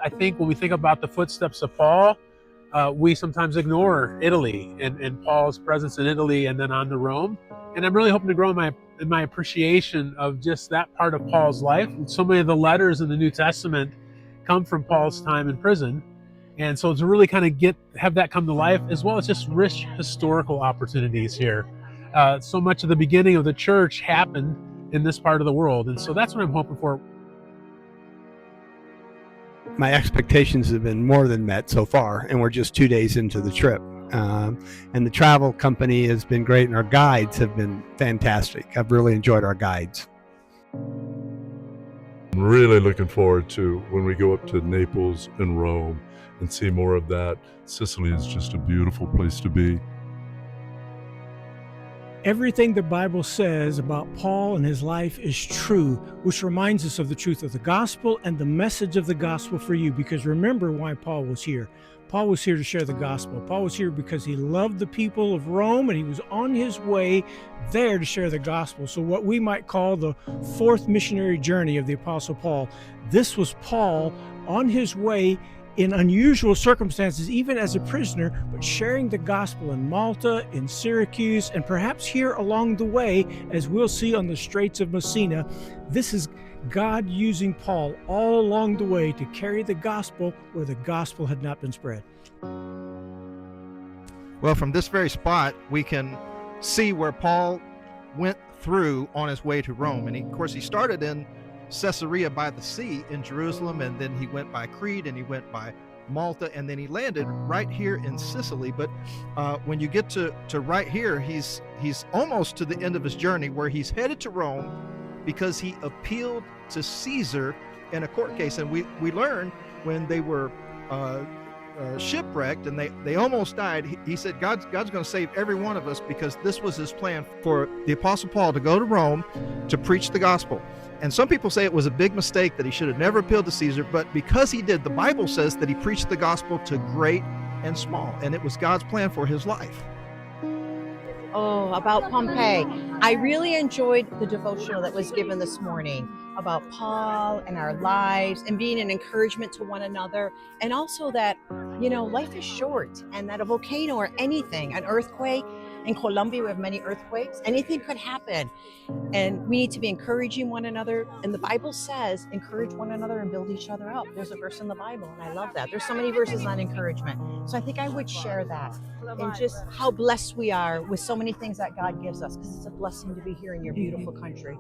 I think when we think about the footsteps of Paul, we sometimes ignore Italy and Paul's presence in Italy and then on to Rome. And I'm really hoping to grow in my appreciation of just that part of Paul's life. So many of the letters in the New Testament come from Paul's time in prison. And so to really kind of have that come to life, as well as just rich historical opportunities here. So much of the beginning of the church happened in this part of the world. And so that's what I'm hoping for. My expectations have been more than met so far, and we're just 2 days into the trip. And the travel company has been great, and our guides have been fantastic. I've really enjoyed our guides. I'm really looking forward to when we go up to Naples and Rome and see more of that. Sicily is just a beautiful place to be. Everything the Bible says about Paul and his life is true, which reminds us of the truth of the gospel and the message of the gospel for you. Because remember why Paul was here. Paul was here to share the gospel. Paul was here because he loved the people of Rome, and he was on his way there to share the gospel. So what we might call the fourth missionary journey of the Apostle Paul. This was Paul on his way in unusual circumstances, even as a prisoner, but sharing the gospel in Malta, in Syracuse, and perhaps here along the way, as we'll see on the Straits of Messina. This is God using Paul all along the way to carry the gospel where the gospel had not been spread. Well, from this very spot, we can see where Paul went through on his way to Rome. And of course, he started in Caesarea by the sea in Jerusalem, and then he went by Crete, and he went by Malta, and then he landed right here in Sicily. But when you get to right here, he's almost to the end of his journey, where he's headed to Rome because he appealed to Caesar in a court case. And we learned when they were shipwrecked and they almost died, he said God's going to save every one of us, because this was his plan for the Apostle Paul to go to Rome to preach the gospel. And some people say it was a big mistake, that he should have never appealed to Caesar, but because he did, the Bible says that he preached the gospel to great and small, and it was God's plan for his life. Oh, about Pompeii. I really enjoyed the devotional that was given this morning about Paul and our lives and being an encouragement to one another. And also that, life is short, and that a volcano or anything, an earthquake, in Colombia we have many earthquakes, anything could happen. And we need to be encouraging one another. And the Bible says, encourage one another and build each other up. There's a verse in the Bible, and I love that. There's so many verses on encouragement. So I think I would share that, and just how blessed we are with so many things that God gives us, because it's a blessing to be here in your beautiful country.